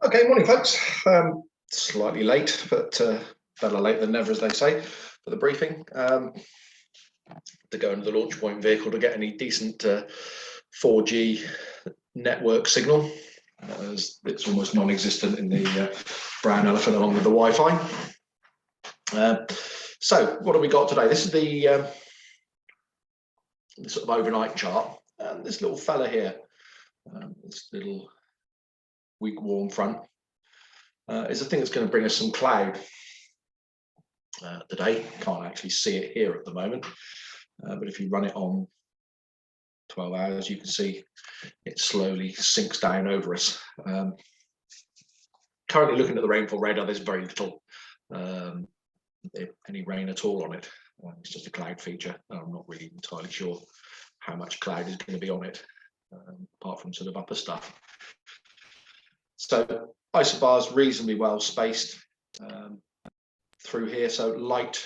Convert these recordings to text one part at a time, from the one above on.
Okay, morning, folks. Slightly late, but better late than never, as they say, for the briefing. To go into the launch point vehicle to get any decent 4G network signal, as it's almost non-existent in the brown elephant along with the Wi-Fi. So, what have we got today? This is the sort of overnight chart. This little fella here, this little weak warm front, is the thing that's going to bring us some cloud today. Can't actually see it here at the moment, but if you run it on 12 hours, you can see it slowly sinks down over us. Currently looking at the rainfall radar, there's very little, if any rain at all on it. It's just a cloud feature. I'm not really entirely sure how much cloud is going to be on it, apart from sort of upper stuff. So isobars reasonably well spaced through here. So light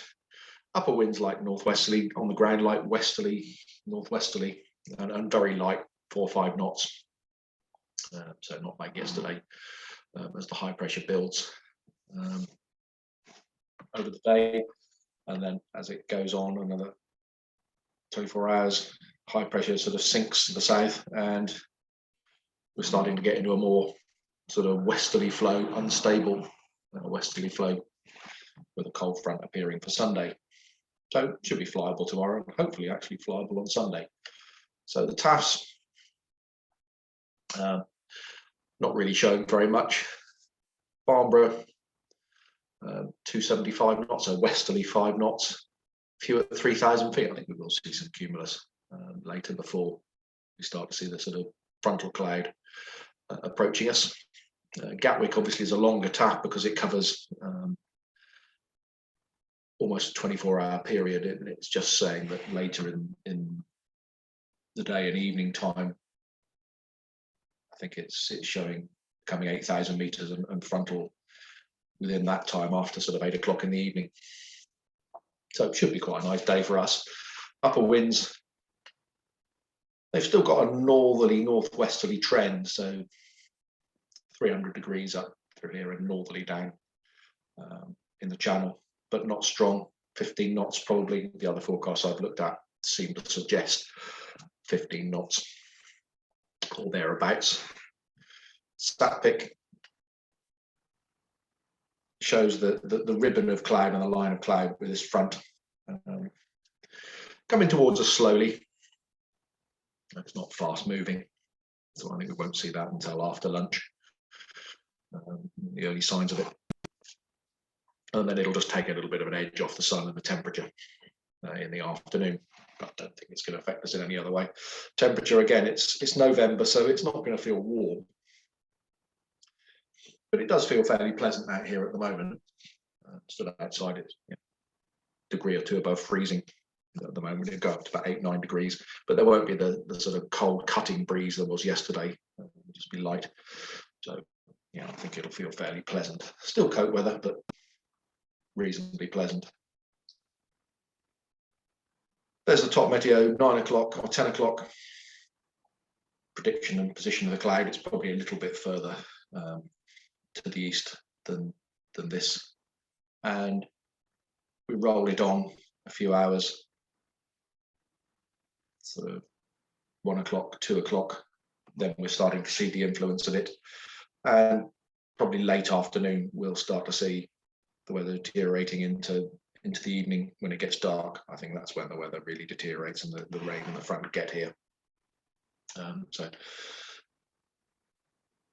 upper winds, like northwesterly on the ground, light westerly, northwesterly, and very light 4 or 5 knots. So not like yesterday, as the high pressure builds over the day, and then as it goes on another 24 hours, high pressure sort of sinks to the south, and we're starting to get into a more sort of westerly flow, unstable westerly flow, with a cold front appearing for Sunday. So it should be flyable tomorrow, and hopefully actually flyable on Sunday. So the TAFs, not really showing very much. Farnborough, 275 knots, so westerly 5 knots. Few at 3,000 feet. I think we will see some cumulus later before we start to see the sort of frontal cloud approaching us. Gatwick obviously is a longer TAF because it covers almost a 24-hour period, and it's just saying that later in the day and evening time, I think it's showing coming 8,000 meters and frontal within that time after sort of 8 o'clock in the evening. So it should be quite a nice day for us. Upper winds, they've still got a northerly, northwesterly trend, so 300 degrees up through here and northerly down in the channel, but not strong. 15 knots probably. The other forecasts I've looked at seem to suggest 15 knots or thereabouts. StatPic shows the ribbon of cloud and the line of cloud with this front coming towards us slowly. It's not fast moving, so I think we won't see that until after lunch, the early signs of it. And then it'll just take a little bit of an edge off the sun and the temperature in the afternoon. But I don't think it's going to affect us in any other way. Temperature, again, it's November, so it's not going to feel warm. But it does feel fairly pleasant out here at the moment. Stood outside, it's a degree or two above freezing at the moment. It'll go up to about 8-9 degrees, but there won't be the sort of cold cutting breeze there was yesterday. It'll just be light. So yeah, I think it'll feel fairly pleasant. Still coat weather, but reasonably pleasant. There's the top meteo, 9 o'clock or 10 o'clock. Prediction and position of the cloud. It's probably a little bit further to the east than this, and we roll it on a few hours, sort of 1 o'clock, 2 o'clock, then we're starting to see the influence of it, and probably late afternoon we'll start to see the weather deteriorating into the evening. When it gets dark, I think that's when the weather really deteriorates and the rain and the front get here. So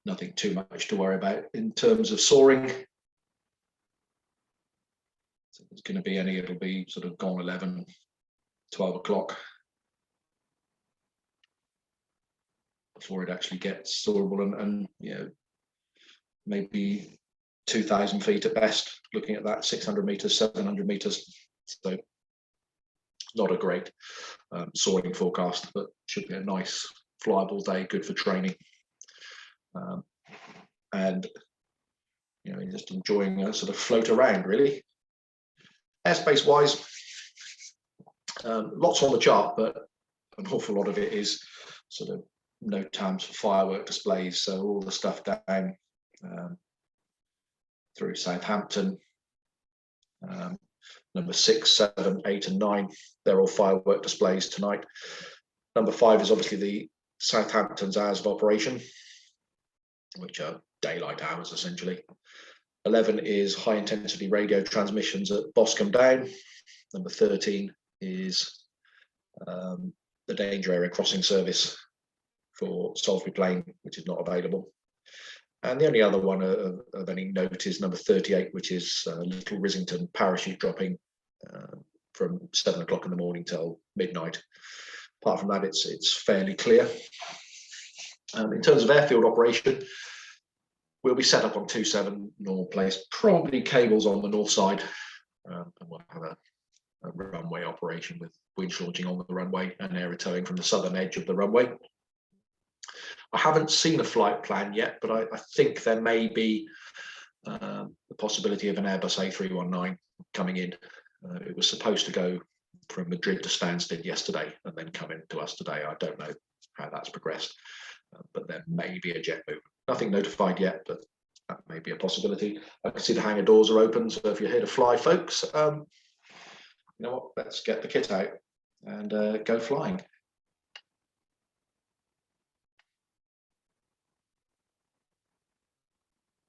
nothing too much to worry about in terms of soaring. So there's going to be it'll be sort of gone 11, 12 o'clock before it actually gets soarable, and maybe 2,000 feet at best, looking at that, 600 meters, 700 meters. So not a great soaring forecast, but should be a nice flyable day, good for training. And just enjoying a sort of float around, really. Airspace wise, lots on the chart, but an awful lot of it is sort of no times for firework displays. So all the stuff down through Southampton. Number 6, 7, 8 and 9, they're all firework displays tonight. Number 5 is obviously the Southampton's hours of operation, which are daylight hours essentially. 11 is high intensity radio transmissions at Boscombe Down. Number 13 is the danger area crossing service for Salisbury Plain, which is not available. And the only other one of any note is number 38, which is Little Risington parachute dropping from 7 o'clock in the morning till midnight. Apart from that, it's fairly clear. In terms of airfield operation, we'll be set up on 27 normal place, probably cables on the north side, and we'll have a runway operation with winch launching on the runway and aero towing from the southern edge of the runway. I haven't seen a flight plan yet, but I think there may be the possibility of an Airbus A319 coming in. It was supposed to go from Madrid to Stansted yesterday and then come in to us today. I don't know how that's progressed, but there may be a jet movement. Nothing notified yet, but that may be a possibility. I can see the hangar doors are open, so if you're here to fly, folks, you know what, let's get the kit out and go flying.